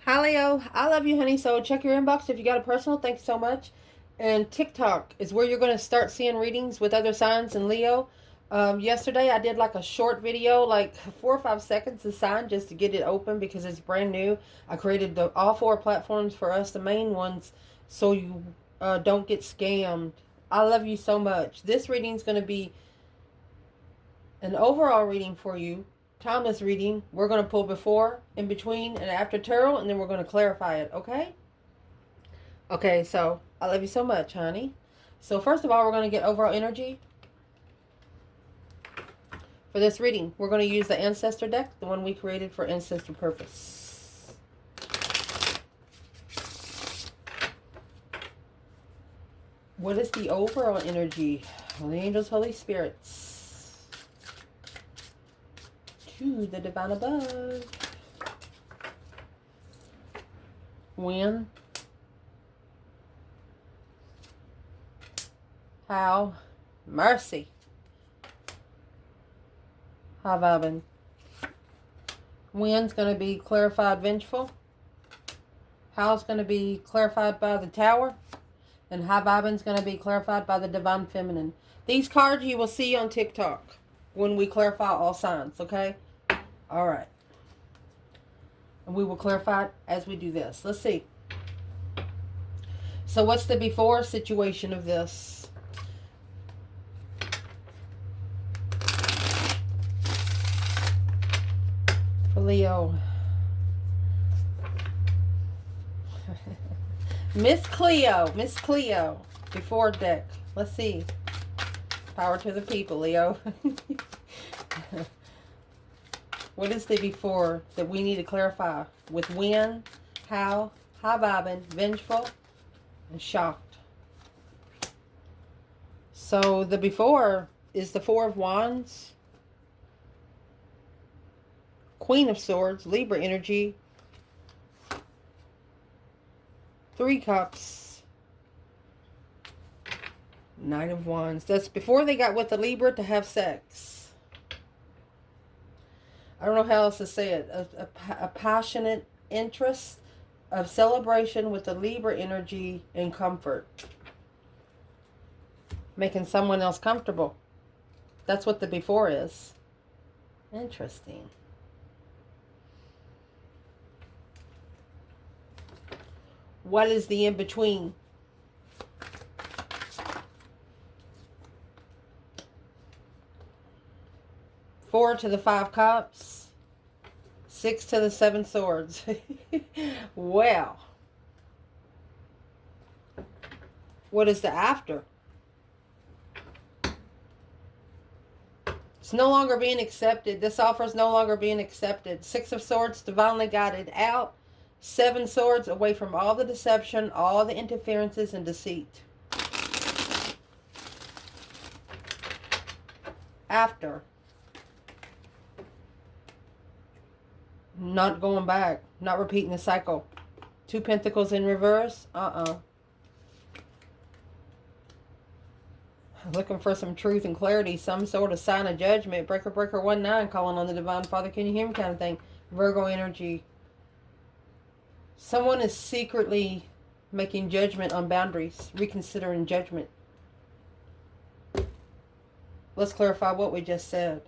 Hi Leo, I love you, honey. So check your inbox if you got a personal. Thanks so much. And TikTok is where you're going to start seeing readings with other signs in Leo. Yesterday I did like a short video, like 4 or 5 seconds a sign, just to get it open because it's brand new. I created all four platforms for us, the main ones, so you don't get scammed. I love you so much. This reading is going to be an overall reading for you, timeless reading. We're going to pull before, in between, and after tarot, and then we're going to clarify it, okay? Okay, so I love you so much, honey. So first of all, we're going to get overall energy for this reading. We're going to use the Ancestor deck, the one we created for Ancestor purpose. What is the overall energy? Holy angels, Holy spirits, to the divine above. When, how, mercy, high vibing. When's going to be clarified, vengeful. How's going to be clarified by the Tower. And high vibing's going to be clarified by the divine feminine. These cards you will see on TikTok when we clarify all signs, okay? All right. And we will clarify it as we do this. Let's see. So what's the before situation of this? For Leo. Miss Cleo. Before deck. Let's see. Power to the people, Leo. What is the before that we need to clarify? With when, how, high vibing, vengeful, and shocked. So the before is the Four of Wands, Queen of Swords, Libra energy, Three Cups, Knight of Wands. That's before they got with the Libra to have sex. I don't know how else to say it. A passionate interest of celebration with the Libra energy and comfort. Making someone else comfortable. That's what the before is. Interesting. What is the in-between? Four to the Five Cups. Six to the Seven Swords. Well. What is the after? It's no longer being accepted. This offer is no longer being accepted. Six of Swords, divinely guided out. Seven Swords, away from all the deception, all the interferences and deceit. After. Not going back. Not repeating the cycle. Two Pentacles in reverse. Looking for some truth and clarity. Some sort of sign of judgment. Breaker, breaker, 1-9. Calling on the Divine Father. Can you hear me kind of thing. Virgo energy. Someone is secretly making judgment on boundaries. Reconsidering judgment. Let's clarify what we just said.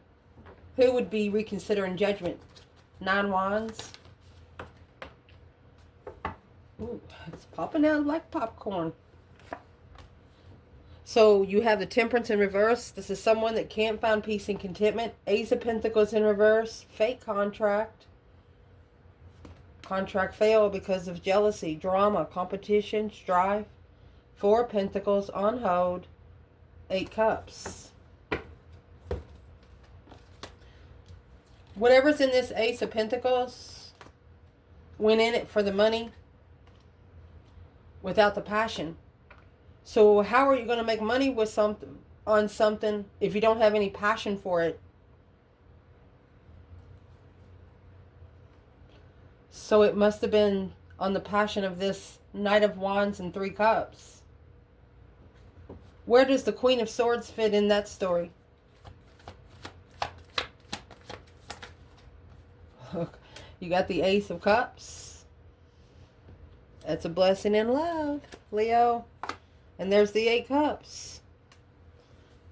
Who would be reconsidering judgment? 9 Wands. Ooh, it's popping out like popcorn. So you have the Temperance in reverse. This is someone that can't find peace and contentment. Ace of Pentacles in reverse. Fake contract. Contract failed because of jealousy, drama, competition, strife. Four Pentacles on hold. 8 Cups. Whatever's in this Ace of Pentacles went in it for the money without the passion. So how are you going to make money with something on something if you don't have any passion for it? So it must have been on the passion of this Knight of Wands and 3 Cups. Where does the Queen of Swords fit in that story? Look, you got the Ace of Cups. It's a blessing in love, Leo. And there's the 8 cups.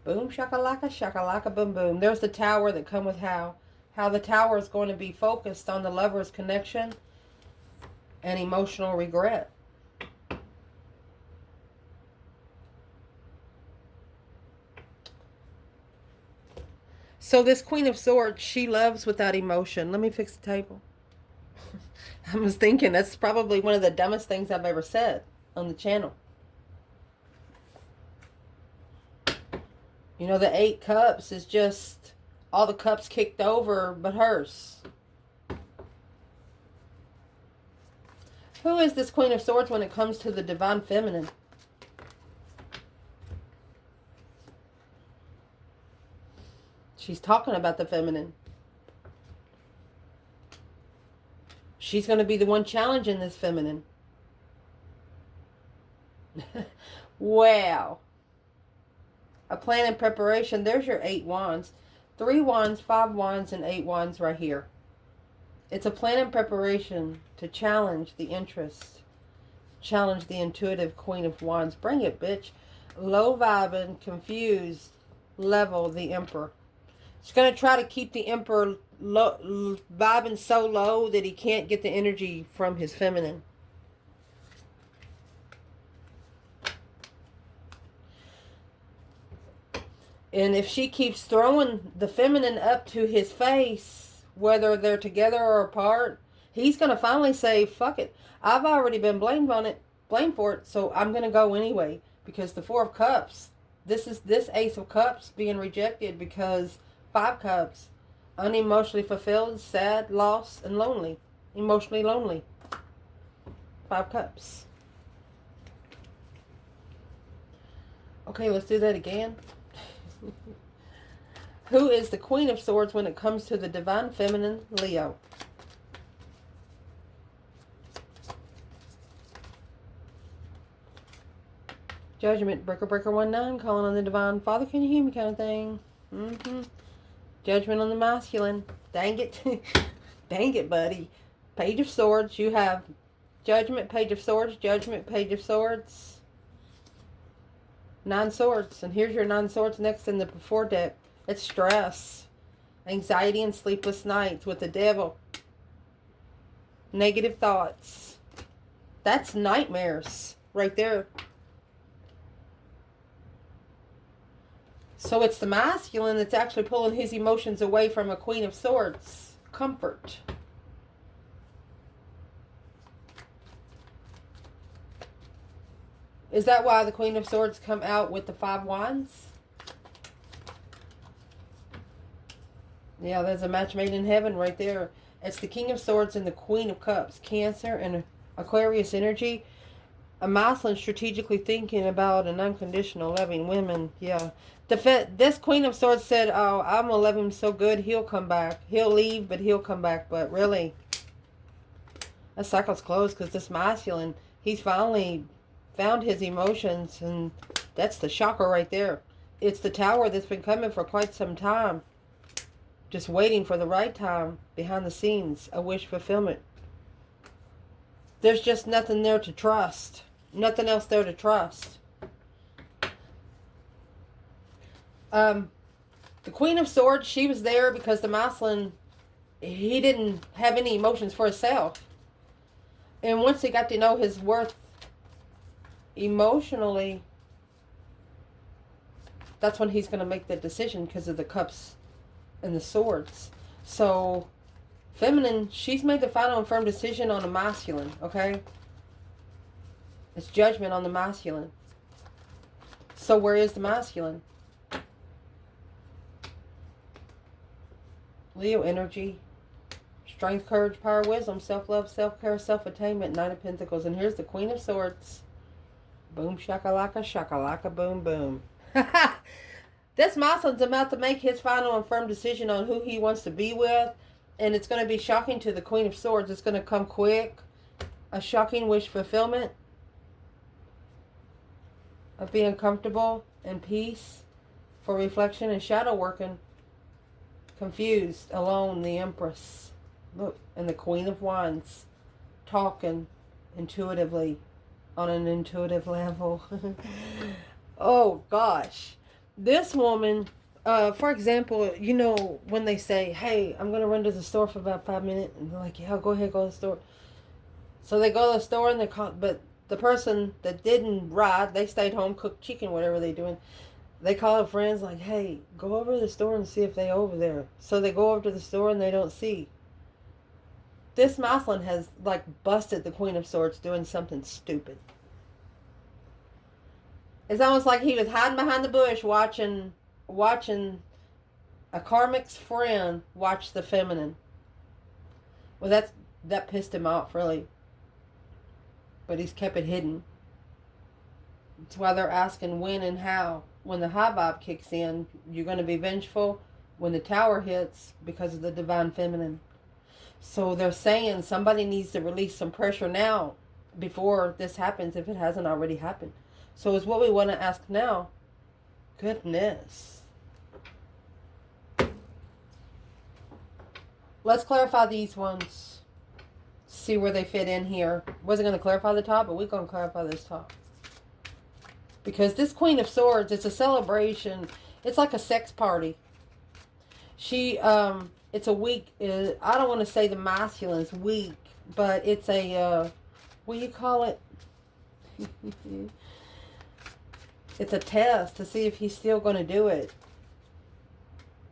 Boom, shakalaka, boom, boom. There's the tower that come with how the tower is going to be focused on the lover's connection and emotional regret. So this Queen of Swords, she loves without emotion. Let me fix the table. I was thinking that's probably one of the dumbest things I've ever said on the channel. You know, the 8 cups is just all the cups kicked over but hers. Who is this Queen of Swords when it comes to the divine feminine? She's talking about the feminine. She's going to be the one challenging this feminine. Wow. A plan and preparation. There's your 8 wands. 3 wands, 5 wands, and 8 wands right here. It's a plan and preparation to challenge the interest. Challenge the intuitive Queen of Wands. Bring it, bitch. Low vibing, confused, level the Emperor. She's going to try to keep the Emperor vibing so low that he can't get the energy from his feminine. And if she keeps throwing the feminine up to his face, whether they're together or apart, he's going to finally say, fuck it. I've already been blamed for it, so I'm going to go anyway. Because the 4 of Cups, this Ace of Cups being rejected because 5 Cups, unemotionally fulfilled, sad, lost, and lonely. Emotionally lonely. 5 Cups. Okay, let's do that again. Who is the Queen of Swords when it comes to the divine feminine, Leo? Judgment, breaker 19, calling on the divine Father, can you hear me kind of thing. Judgment on the masculine. Dang it. Dang it, buddy. Page of Swords. You have Judgment, Page of Swords, Judgment, Page of Swords. 9 swords. And here's your 9 swords next in the before deck. It's stress, anxiety, and sleepless nights with the devil. Negative thoughts. That's nightmares right there. So it's the masculine that's actually pulling his emotions away from a Queen of Swords. Comfort. Is that why the Queen of Swords come out with the 5 wands? Yeah, there's a match made in heaven right there. It's the King of Swords and the Queen of Cups. Cancer and Aquarius energy. A masculine strategically thinking about an unconditional loving women. Yeah. This Queen of Swords said, oh, I'm going to love him so good, he'll come back. He'll leave, but he'll come back. But really, that cycle's closed because this masculine, he's finally found his emotions, and that's the shocker right there. It's the tower that's been coming for quite some time. Just waiting for the right time behind the scenes. A wish fulfillment. There's just nothing there to trust. Nothing else there to trust. The Queen of Swords, she was there because the masculine, he didn't have any emotions for himself. And once he got to know his worth emotionally, that's when he's going to make the decision because of the cups and the swords. So, feminine, she's made the final and firm decision on the masculine, okay? It's judgment on the masculine. So where is the masculine? Leo energy. Strength, courage, power, wisdom, self-love, self-care, self-attainment, 9 of Pentacles. And here's the Queen of Swords. Boom, shakalaka, boom, boom. This masculine's about to make his final and firm decision on who he wants to be with. And it's going to be shocking to the Queen of Swords. It's going to come quick. A shocking wish fulfillment. Of being comfortable and peace. For reflection and shadow working. Confused, alone, the Empress. Look, and the Queen of Wands. Talking intuitively, on an intuitive level. Oh gosh. This woman, for example, you know, when they say, hey, I'm going to run to the store for about 5 minutes, and they're like, yeah, go ahead, go to the store. So they go to the store and they call, but the person that didn't ride, they stayed home, cooked chicken, whatever they're doing. They call their friends like, hey, go over to the store and see if they over there. So they go over to the store and they don't see. This Moslin has like busted the Queen of Swords doing something stupid. It's almost like he was hiding behind the bush watching a karmic's friend watch the feminine. Well, that pissed him off, really. But he's kept it hidden. That's why they're asking when and how. When the high vibe kicks in, you're going to be vengeful. When the tower hits, because of the divine feminine. So they're saying somebody needs to release some pressure now before this happens, if it hasn't already happened. So it's what we want to ask now. Goodness. Let's clarify these ones. See where they fit in here. Wasn't going to clarify the top, but we're going to clarify this top. Because this Queen of Swords, it's a celebration. It's like a sex party. It's a weak, I don't want to say the masculine's weak, but it's a, what do you call it? It's a test to see if he's still going to do it.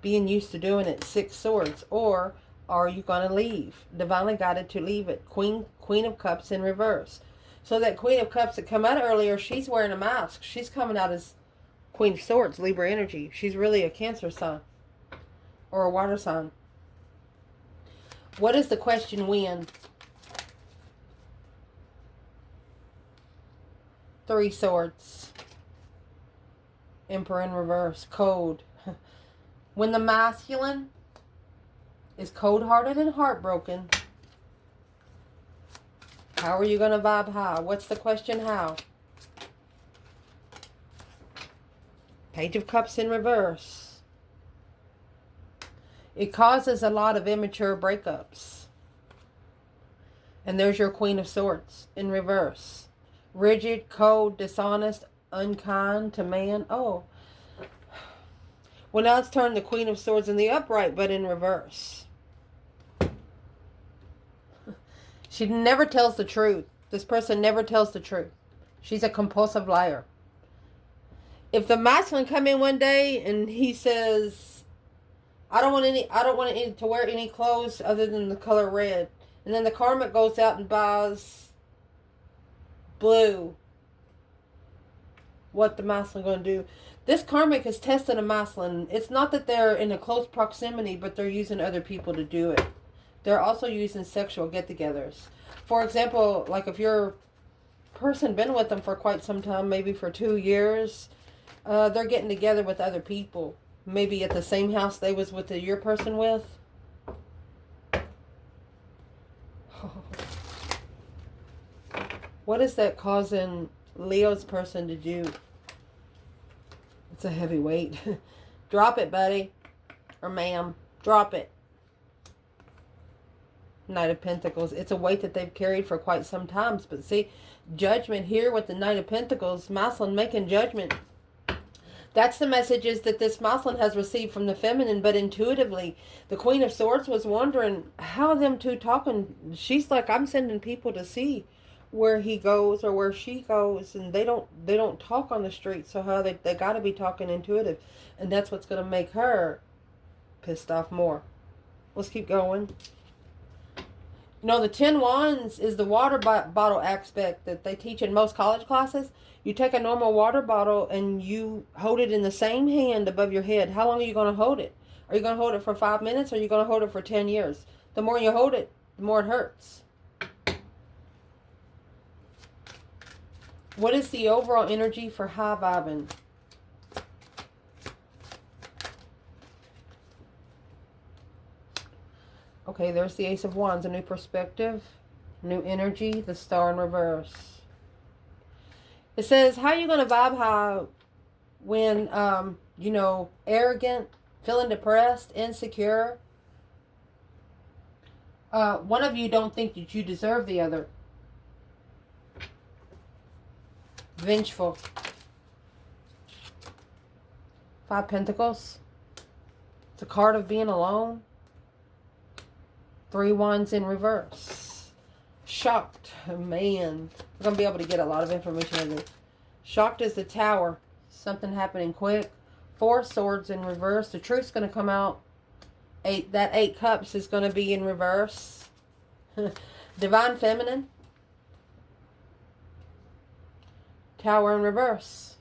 Being used to doing it, 6 swords. Or are you going to leave? Divinely guided to leave it. Queen of Cups in reverse. So that Queen of Cups that come out earlier, she's wearing a mask. She's coming out as Queen of Swords, Libra energy. She's really a Cancer sign. Or a water sign. What is the question when? 3 swords. Emperor in reverse. Cold. When the masculine is cold-hearted and heartbroken, how are you going to vibe high? What's the question how? Page of Cups in reverse. It causes a lot of immature breakups. And there's your Queen of Swords in reverse. Rigid, cold, dishonest, unkind to man. Oh. Well, now it's turned the Queen of Swords in the upright, but in reverse. She never tells the truth. This person never tells the truth. She's a compulsive liar. If the masculine come in one day and he says, I don't want to wear any clothes other than the color red. And then the karmic goes out and buys blue. What the masculine going to do? This karmic is testing a masculine. It's not that they're in a close proximity, but they're using other people to do it. They're also using sexual get-togethers. For example, like if your person been with them for quite some time, maybe for 2 years, they're getting together with other people. Maybe at the same house they was with your person with. What is that causing Leo's person to do? It's a heavy weight. Drop it, buddy. Or ma'am. Drop it. Knight of Pentacles. It's a weight that they've carried for quite some time. But see, judgment here with the Knight of Pentacles. Masculine making judgment. That's the messages that this masculine has received from the feminine. But intuitively, the Queen of Swords was wondering, how are them two talking? She's like, I'm sending people to see where he goes or where she goes, and they don't talk on the street. So how they got to be talking intuitive, and that's what's going to make her pissed off more. Let's keep going. You know, the 10 Wands is the water bottle aspect that they teach in most college classes. You take a normal water bottle and you hold it in the same hand above your head. How long are you going to hold it? Are you going to hold it for 5 minutes, or are you going to hold it for 10 years? The more you hold it, the more it hurts. What is the overall energy for high vibing? Okay, there's the Ace of Wands, a new perspective, new energy, the Star in reverse. It says, how are you going to vibe high when, you know, arrogant, feeling depressed, insecure? One of you don't think that you deserve the other. Vengeful. 5 Pentacles. It's a card of being alone. 3 Wands in reverse. Shocked. Man, we're going to be able to get a lot of information out of this. Shocked is the Tower. Something happening quick. 4 Swords in reverse. The truth's going to come out. That 8 Cups is going to be in reverse. Divine Feminine. Tower in reverse.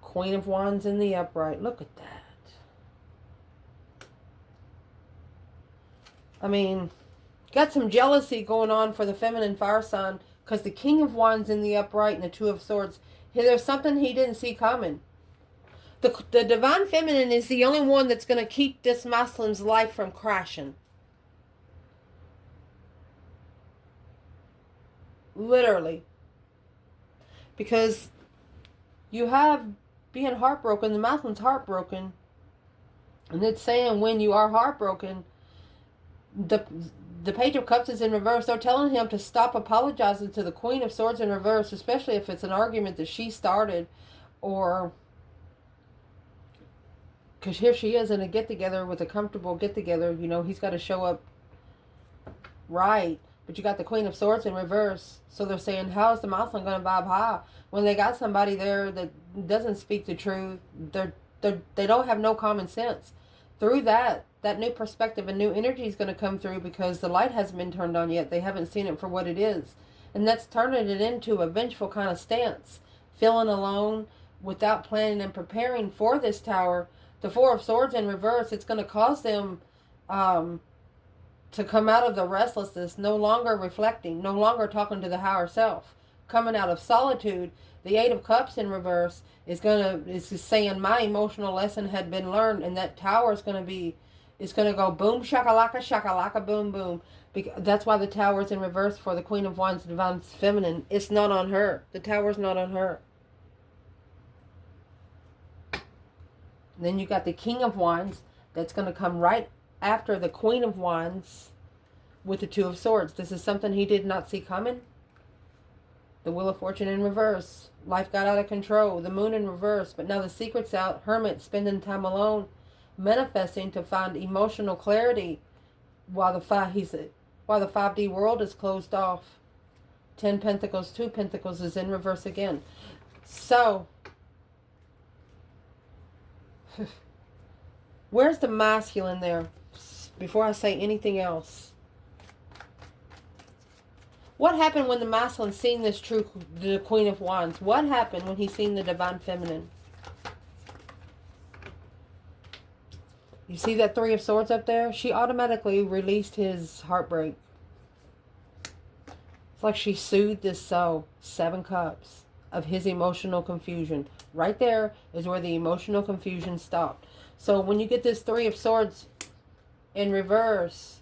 Queen of Wands in the upright. Look at that. I mean, got some jealousy going on for the feminine fire sign because the King of Wands in the upright and the 2 of Swords. There's something he didn't see coming. The Divine Feminine is the only one that's going to keep this masculine's life from crashing. Literally. Because you have being heartbroken, the masculine's heartbroken. And it's saying when you are heartbroken, the Page of Cups is in reverse. They're telling him to stop apologizing to the Queen of Swords in reverse, especially if it's an argument that she started, or because here she is in a get-together with a comfortable get-together. You know, he's got to show up right. But you got the Queen of Swords in reverse. So they're saying, how is the masculine going to vibe high when they got somebody there that doesn't speak the truth? They don't have no common sense. Through that new perspective and new energy is going to come through because the light hasn't been turned on yet. They haven't seen it for what it is. And that's turning it into a vengeful kind of stance. Feeling alone without planning and preparing for this Tower. The 4 of Swords in reverse, it's going to cause them to come out of the restlessness, no longer reflecting, no longer talking to the higher self. Coming out of solitude. The 8 of Cups in reverse is saying my emotional lesson had been learned, and that Tower is going to go boom shakalaka boom boom. That's why the Tower is in reverse for the Queen of Wands, Divine Feminine. It's not on her. The Tower's not on her. Then you got the King of Wands that's going to come right after the Queen of Wands with the 2 of Swords. This is something he did not see coming. The Wheel of Fortune in reverse. Life got out of control. The Moon in reverse. But now the secret's out. Hermit, spending time alone. Manifesting to find emotional clarity while the 5D world is closed off. 10 Pentacles, 2 Pentacles is in reverse again. So, where's the masculine there? Before I say anything else. What happened when the masculine seen this the Queen of Wands? What happened when he seen the Divine Feminine? You see that 3 of Swords up there? She automatically released his heartbreak. It's like she soothed his soul. 7 Cups of his emotional confusion. Right there is where the emotional confusion stopped. So when you get this 3 of Swords in reverse,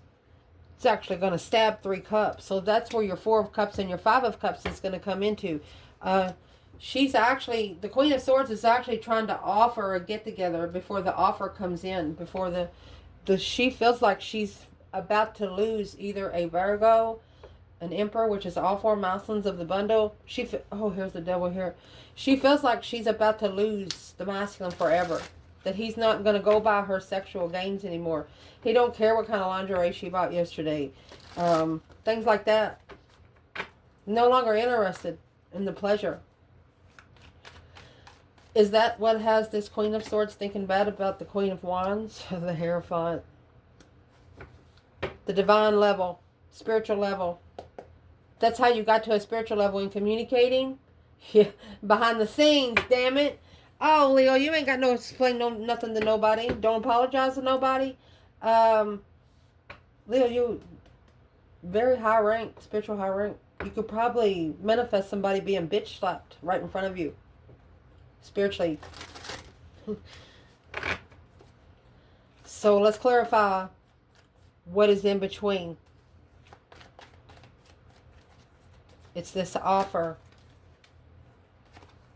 it's actually going to stab 3 Cups. So that's where your 4 of Cups and your 5 of Cups is going to come into. She's actually, the Queen of Swords is actually trying to offer a get-together before the offer comes in. Before she feels like she's about to lose either a Virgo, an Emperor, which is all 4 masculines of the bundle. Oh, here's the Devil here. She feels like she's about to lose the masculine forever. That he's not going to go by her sexual gains anymore. He don't care what kind of lingerie she bought yesterday. Things like that. No longer interested in the pleasure. Is that what has this Queen of Swords thinking bad about the Queen of Wands? The Hierophant. The divine level. Spiritual level. That's how you got to a spiritual level in communicating. Yeah, behind the scenes, damn it. Oh, Leo, you ain't got no explain nothing to nobody. Don't apologize to nobody. Leo, you very high rank, spiritual high rank. You could probably manifest somebody being bitch slapped right in front of you. Spiritually. So let's clarify what is in between. It's this offer.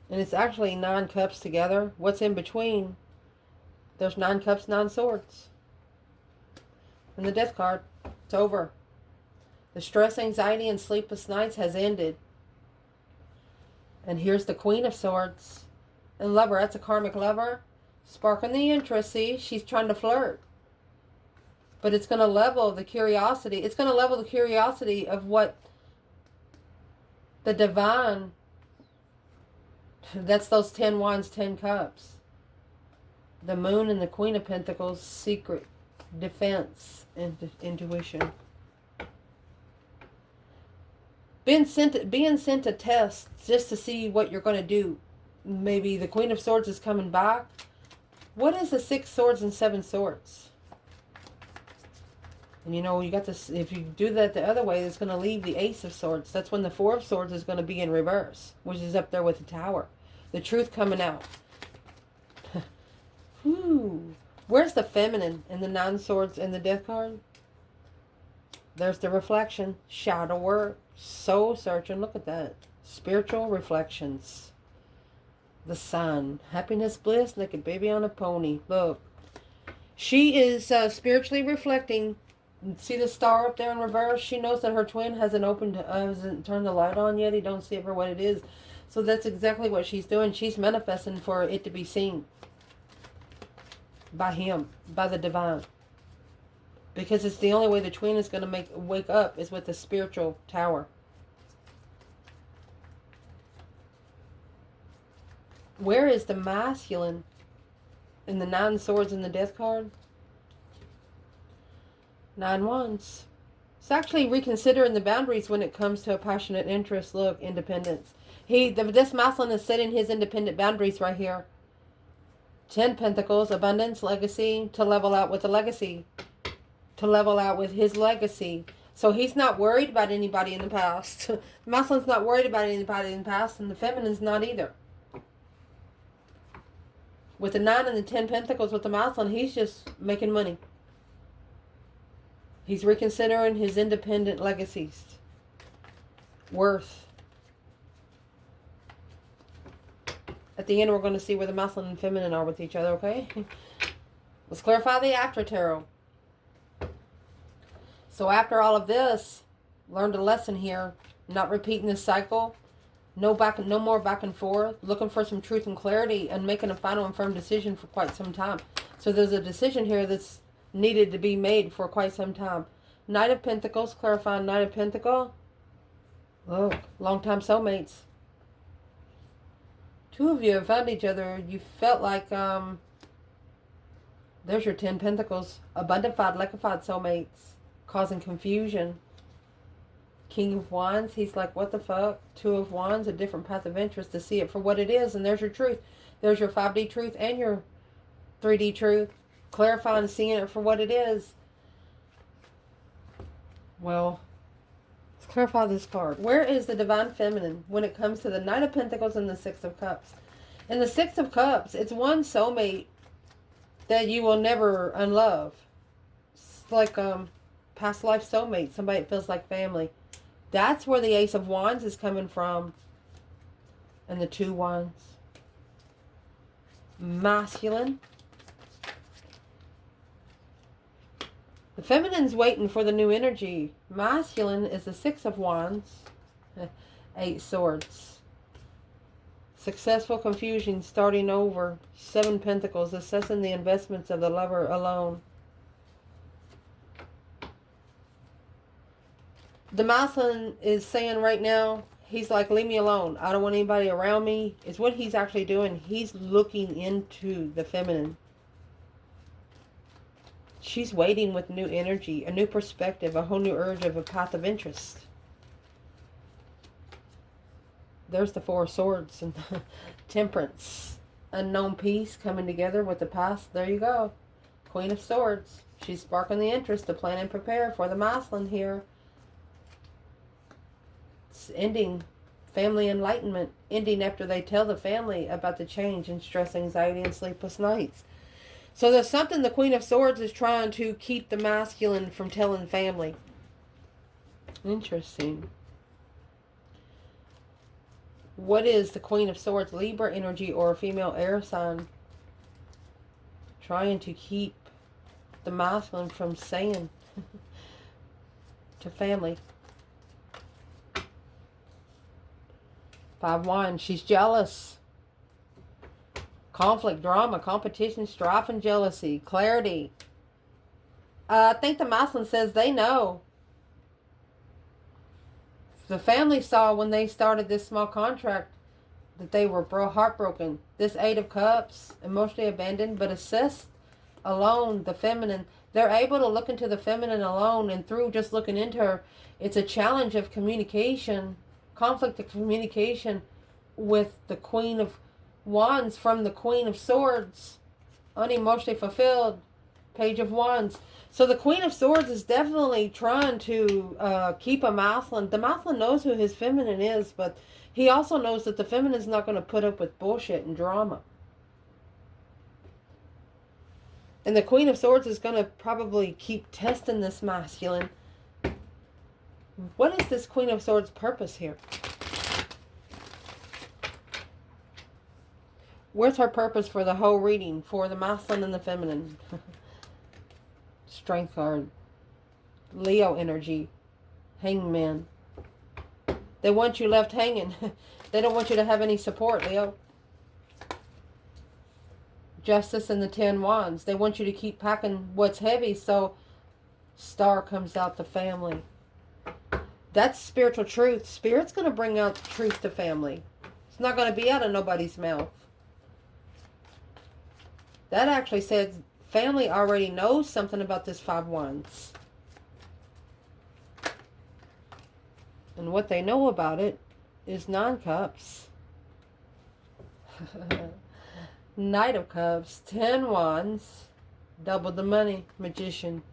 And it's actually 9 cups together. What's in between? There's 9 cups, 9 swords. And the Death card. It's over. The stress, anxiety, and sleepless nights has ended. And here's the Queen of Swords. And lover, that's a karmic lover. Sparking the interest, see? She's trying to flirt. But it's going to level the curiosity. It's going to level the curiosity of what the divine, that's those 10 wands, 10 cups. The moon and the Queen of Pentacles, secret, defense, and intuition. Being sent a test just to see what you're going to do. Maybe the Queen of Swords is coming back. What is the 6 swords and 7 swords? And you know, you got this, if you do that the other way, it's going to leave the Ace of Swords. That's when the 4 of Swords is going to be in reverse, which is up there with the Tower. The truth coming out. Whew. Where's the feminine in the 9 swords and the Death card? There's the reflection. Shadow work. Soul searching. Look at that. Spiritual reflections. The sun. Happiness, bliss. Naked baby on a pony. Look. She is spiritually reflecting. See the star up there in reverse? She knows that her twin hasn't turned the light on yet. He don't see it for what it is. So that's exactly what she's doing. She's manifesting for it to be seen. By him. By the divine. Because it's the only way the twin is going to wake up is with the spiritual tower. Where is the masculine in the 9 swords and the Death card? 9 wands. It's actually reconsidering the boundaries when it comes to a passionate interest. Look, independence. This masculine is setting his independent boundaries right here. 10 pentacles, abundance, legacy, to level out with the legacy. To level out with his legacy. So he's not worried about anybody in the past. The masculine's not worried about anybody in the past, and the feminine's not either. With the 9 and the 10 pentacles with the masculine, he's just making money. He's reconsidering his independent legacies. Worth. At the end, we're going to see where the masculine and feminine are with each other, okay? Let's clarify the after tarot. So after all of this, learned a lesson here. Not repeating this cycle. No more back and forth. Looking for some truth and clarity and making a final and firm decision for quite some time. So there's a decision here that's needed to be made for quite some time. Knight of Pentacles, clarifying Knight of Pentacle. Look, long-time soulmates. 2 of you have found each other. You felt like, there's your 10 Pentacles. Abundified, liquefied soulmates. Causing confusion. King of Wands, he's like, what the fuck? 2 of Wands, a different path of interest to see it for what it is. And there's your truth. There's your 5D truth and your 3D truth. Clarifying and seeing it for what it is. Well, let's clarify this card. Where is the divine feminine when it comes to the Knight of Pentacles and the 6 of Cups? In the 6 of Cups, it's one soulmate that you will never unlove. It's like past life soulmate, somebody that feels like family. That's where the Ace of Wands is coming from. And the 2 Wands. Masculine. The feminine's waiting for the new energy. Masculine is the 6 of Wands. 8 Swords. Successful confusion, starting over. 7 Pentacles, assessing the investments of the lover alone. The masculine is saying right now, he's like, leave me alone. I don't want anybody around me. It's what he's actually doing. He's looking into the feminine. She's waiting with new energy, a new perspective, a whole new urge of a path of interest. There's the 4 of Swords and the Temperance. Unknown peace coming together with the past. There you go. Queen of Swords. She's sparking the interest to plan and prepare for the masculine here. It's ending family enlightenment. Ending after they tell the family about the change in stress, anxiety, and sleepless nights. So there's something the Queen of Swords is trying to keep the masculine from telling family. Interesting. What is the Queen of Swords? Libra energy or a female air sign? Trying to keep the masculine from saying to family. Five Wands. She's jealous. Conflict, drama, competition, strife, and jealousy. Clarity. I think the masculine says they know. The family saw when they started this small contract that they were heartbroken. This Eight of Cups, emotionally abandoned, but assist alone, the feminine. They're able to look into the feminine alone, and through just looking into her, it's a challenge of communication, conflict of communication with the Queen of Wands from the Queen of Swords, unemotionally fulfilled, Page of Wands. So the Queen of Swords is definitely trying to keep a masculine. The masculine knows who his feminine is, but he also knows that the feminine is not going to put up with bullshit and drama. And the Queen of Swords is going to probably keep testing this masculine. What is this Queen of Swords' purpose here? Where's her purpose for the whole reading? For the masculine and the feminine. Strength card. Leo energy. Hangman. They want you left hanging. They don't want you to have any support, Leo. Justice and the 10 Wands. They want you to keep packing what's heavy, so Star comes out the family. That's spiritual truth. Spirit's going to bring out the truth to family. It's not going to be out of nobody's mouth. That actually says family already knows something about this 5 Wands. And what they know about it is 9 Cups. Knight of Cups. 10 Wands. Double the money. Magician.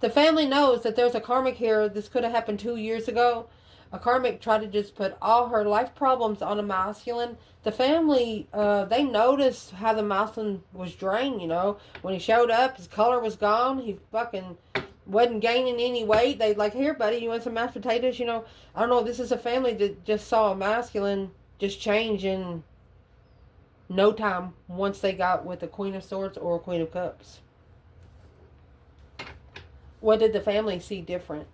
The family knows that there's a karmic here. This could have happened 2 years ago. A karmic tried to just put all her life problems on a masculine. The family, they noticed how the masculine was drained, you know. When he showed up, his color was gone. He fucking wasn't gaining any weight. They like, here, buddy, you want some mashed potatoes? You know, I don't know if this is a family that just saw a masculine just change in no time once they got with a Queen of Swords or a Queen of Cups. What did the family see different?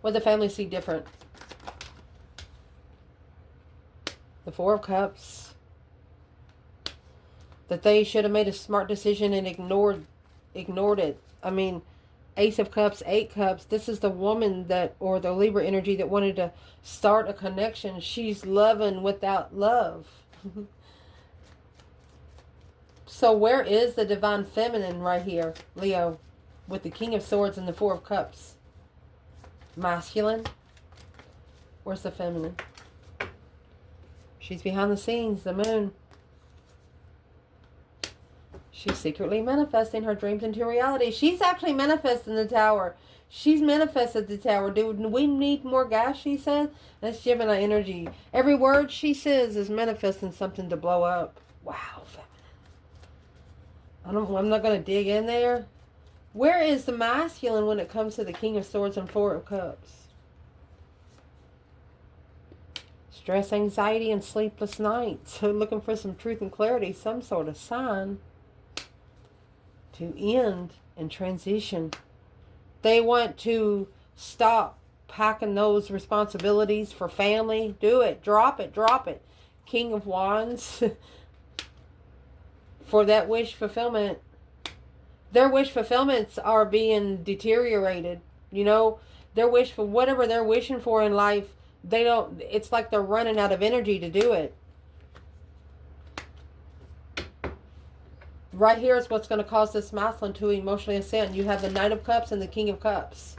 What did the family see different? The 4 of Cups. That they should have made a smart decision and ignored it. I mean, Ace of Cups, 8 Cups. This is the woman that, or the Libra energy that wanted to start a connection. She's loving without love. So where is the divine feminine right here, Leo, with the King of Swords and the 4 of Cups? Masculine. Where's the feminine? She's behind the scenes, the moon. She's secretly manifesting her dreams into reality. She's actually manifesting the tower. She's manifested the tower. Do we need more gas, she said? That's Gemini energy. Every word she says is manifesting something to blow up. Wow, feminine. I'm not going to dig in there. Where is the masculine when it comes to the King of Swords and 4 of Cups? Stress, anxiety, and sleepless nights. So looking for some truth and clarity, some sort of sign to end and transition. They want to stop packing those responsibilities for family. Do it. Drop it. Drop it. King of Wands. For that wish fulfillment. Their wish fulfillments are being deteriorated. You know, their wish for whatever they're wishing for in life, they don't, it's like they're running out of energy to do it. Right here is what's going to cause this masculine to emotionally ascend. You have the Knight of Cups and the King of Cups.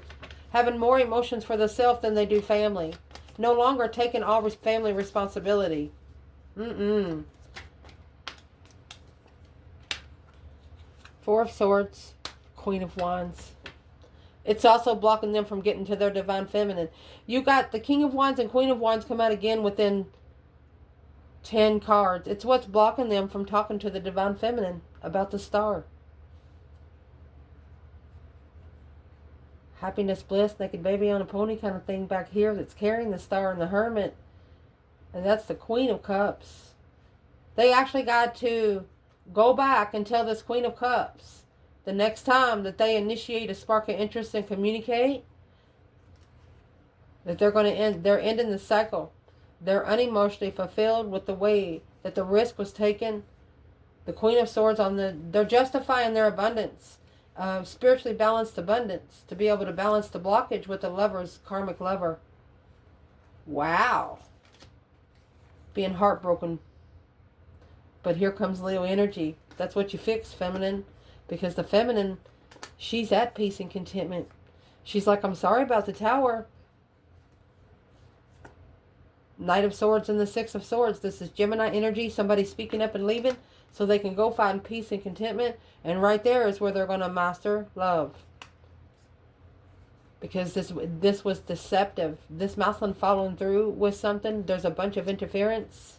Having more emotions for the self than they do family. No longer taking all family responsibility. Four of Swords, Queen of Wands. It's also blocking them from getting to their divine feminine. You got the King of Wands and Queen of Wands come out again within 10 cards. It's what's blocking them from talking to the divine feminine about the star. Happiness, bliss, naked baby on a pony kind of thing back here that's carrying the star and the hermit. And that's the Queen of Cups. They actually got to go back and tell this Queen of Cups the next time that they initiate a spark of interest and communicate, That they're going to end, they're ending the cycle. They're unemotionally fulfilled with the way that the risk was taken. The Queen of Swords they're justifying their abundance. Spiritually balanced abundance. To be able to balance the blockage with the Lover's karmic lover. Wow. Being heartbroken. But here comes Leo energy. That's what you fix, feminine. Because the feminine, she's at peace and contentment. She's like, I'm sorry about the Tower. Knight of Swords and the Six of Swords. This is Gemini energy. Somebody speaking up and leaving so they can go find peace and contentment. And right there is where they're going to master love. Because this was deceptive. This masculine following through with something. There's a bunch of interference.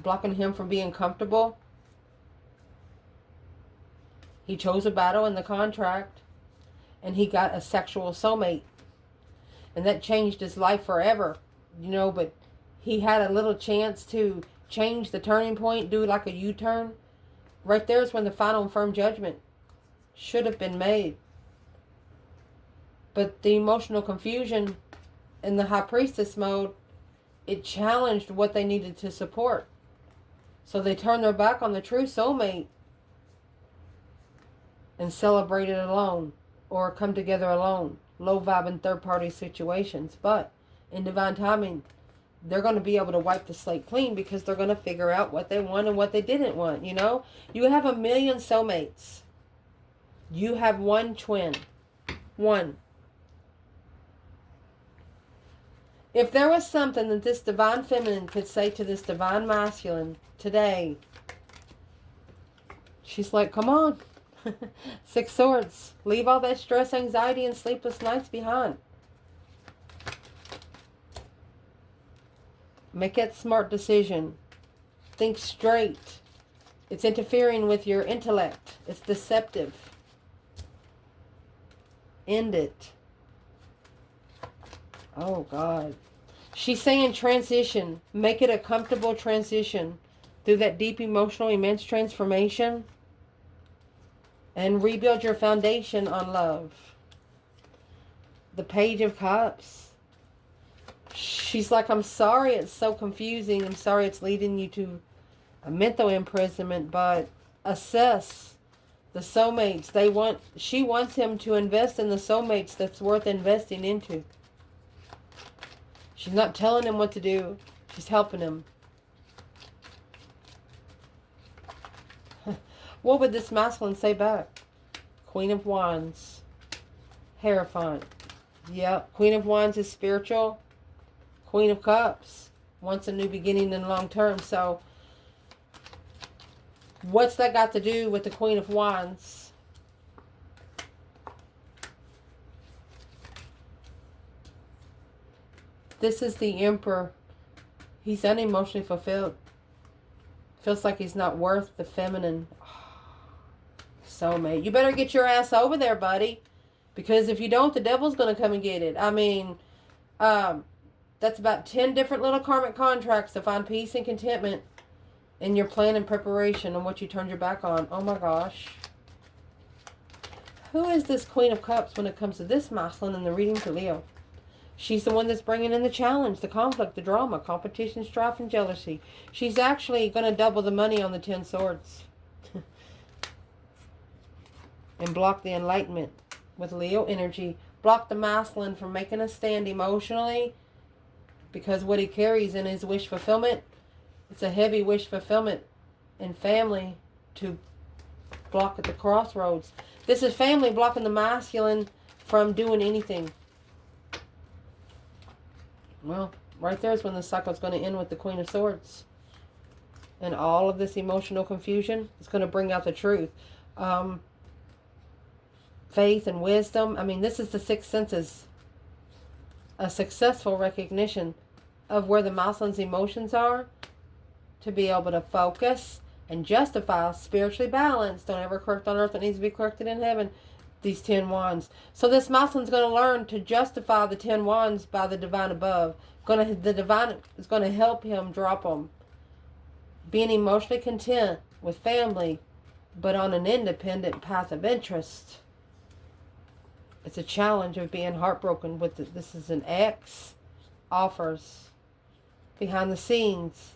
Blocking him from being comfortable. He chose a battle in the contract. And he got a sexual soulmate. And that changed his life forever. You know, but he had a little chance to change the turning point. Do like a U-turn. Right there is when the final and firm judgment should have been made. But the emotional confusion in the High Priestess mode, it challenged what they needed to support. So they turned their back on the true soulmate and celebrated alone or come together alone. Low vibing third party situations. But in divine timing, they're going to be able to wipe the slate clean because they're going to figure out what they want and what they didn't want. You know, you have a million soulmates. You have one twin. One. If there was something that this divine feminine could say to this divine masculine today, she's like, come on. Six Swords. Leave all that stress, anxiety, and sleepless nights behind. Make that smart decision. Think straight. It's interfering with your intellect. It's deceptive. End it. Oh, God. She's saying transition. Make it a comfortable transition through that deep, emotional, immense transformation. And rebuild your foundation on love. The Page of Cups. She's like, I'm sorry it's so confusing. I'm sorry it's leading you to a mental imprisonment. But assess the soulmates. She wants him to invest in the soulmates that's worth investing into. She's not telling him what to do. She's helping him. What would this masculine say back? Queen of Wands. Hierophant. Yep. Queen of Wands is spiritual. Queen of Cups wants a new beginning in long term. So, what's that got to do with the Queen of Wands? This is the Emperor. He's unemotionally fulfilled. Feels like he's not worth the feminine soulmate. You better get your ass over there, buddy. Because if you don't, the devil's going to come and get it. I mean, that's about 10 different little karmic contracts to find peace and contentment in your plan and preparation and what you turned your back on. Oh my gosh. Who is this Queen of Cups when it comes to this masculine in the reading for Leo? She's the one that's bringing in the challenge, the conflict, the drama, competition, strife, and jealousy. She's actually going to double the money on the 10 swords. And block the enlightenment with Leo energy. Block the masculine from making a stand emotionally. Because what he carries in his wish fulfillment, it's a heavy wish fulfillment in family to block at the crossroads. This is family blocking the masculine from doing anything. Well, right there is when the cycle is going to end with the Queen of Swords. And all of this emotional confusion is going to bring out the truth. Faith and wisdom. I mean, this is the six senses. A successful recognition of where the masculine's emotions are. To be able to focus and justify spiritually balanced. Don't ever correct on earth what needs to be corrected in heaven. These 10 wands. So this masculine's going to learn to justify the 10 wands by the divine above. The divine is going to help him drop them. Being emotionally content with family, but on an independent path of interest. It's a challenge of being heartbroken with this is an ex offers behind the scenes.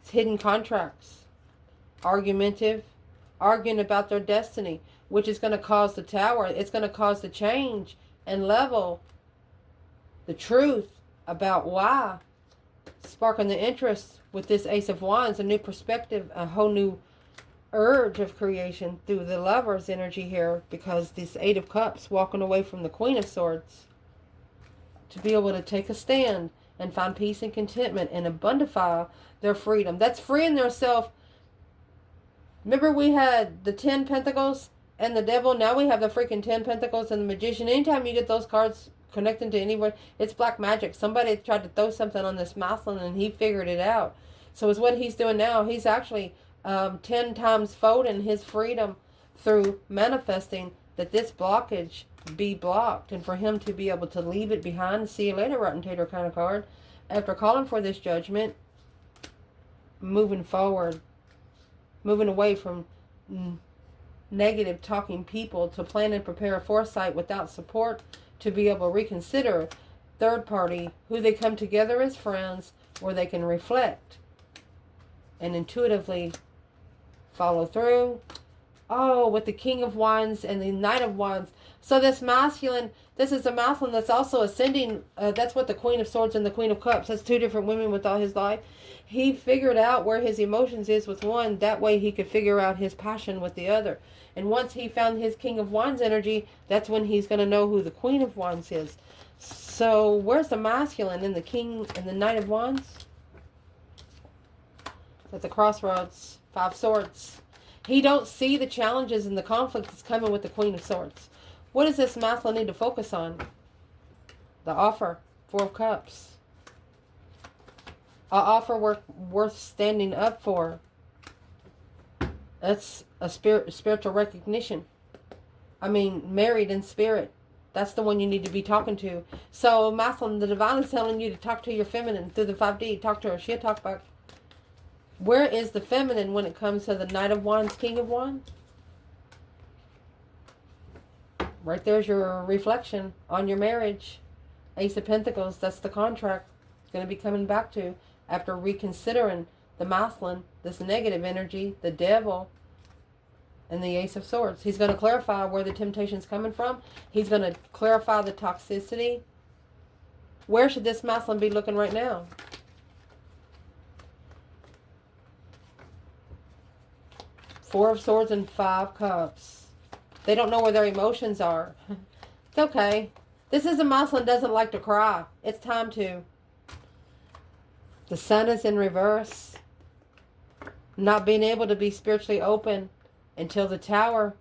It's hidden contracts. Argumentative. Arguing about their destiny, which is going to cause the tower. It's going to cause the change and level the truth about why. Sparking the interest with this Ace of Wands, a new perspective, a whole new urge of creation through the Lover's energy here, because this Eight of Cups walking away from the Queen of Swords to be able to take a stand and find peace and contentment and abundify their freedom. That's freeing themselves. Remember we had the 10 Pentacles and the Devil. Now we have the freaking 10 Pentacles and the Magician. Anytime you get those cards connecting to anyone, it's black magic. Somebody tried to throw something on this masculine and he figured it out. So it's what he's doing now. He's actually 10 times folding his freedom through manifesting that this blockage be blocked, and for him to be able to leave it behind. See you later, Rotten Tater kind of card. After calling for this judgment, moving forward, moving away from negative talking people to plan and prepare a foresight without support to be able to reconsider third party, who they come together as friends, where they can reflect and intuitively follow through. Oh, with the King of Wands and the Knight of Wands. So this masculine, this is a masculine that's also ascending. That's what the Queen of Swords and the Queen of Cups. That's two different women with all his life. He figured out where his emotions is with one. That way he could figure out his passion with the other. And once he found his King of Wands energy, that's when he's going to know who the Queen of Wands is. So where's the masculine in the King and the Knight of Wands? At the crossroads. Five Swords. He don't see the challenges and the conflict that's coming with the Queen of Swords. What does this masculine need to focus on? The offer. Four of Cups. An offer worth standing up for. That's a spiritual recognition. I mean, married in spirit. That's the one you need to be talking to. So, masculine, the divine is telling you to talk to your feminine through the 5D. Talk to her. She'll talk back. Where is the feminine when it comes to the Knight of Wands, King of Wands? Right there's your reflection on your marriage. Ace of Pentacles, that's the contract it's going to be coming back to after reconsidering the masculine, this negative energy, the Devil, and the Ace of Swords. He's going to clarify where the temptation's coming from. He's going to clarify the toxicity. Where should this masculine be looking right now? Four of Swords and Five Cups. They don't know where their emotions are. It's okay. This is a masculine doesn't like to cry. It's time to. The Sun is in reverse. Not being able to be spiritually open until the Tower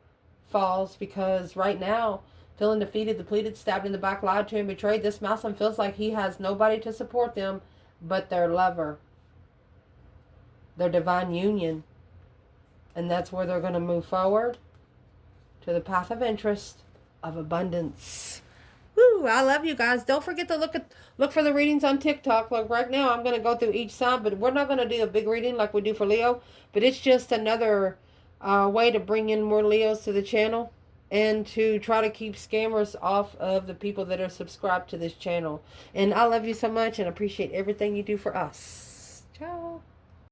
falls, because right now, feeling defeated, depleted, stabbed in the back, lied to and betrayed, this masculine feels like he has nobody to support them but their lover. Their divine union. And that's where they're going to move forward to the path of interest of abundance. Woo! I love you guys. Don't forget to look for the readings on TikTok. Like right now, I'm going to go through each sign, but we're not going to do a big reading like we do for Leo. But it's just another way to bring in more Leos to the channel and to try to keep scammers off of the people that are subscribed to this channel. And I love you so much and appreciate everything you do for us. Ciao.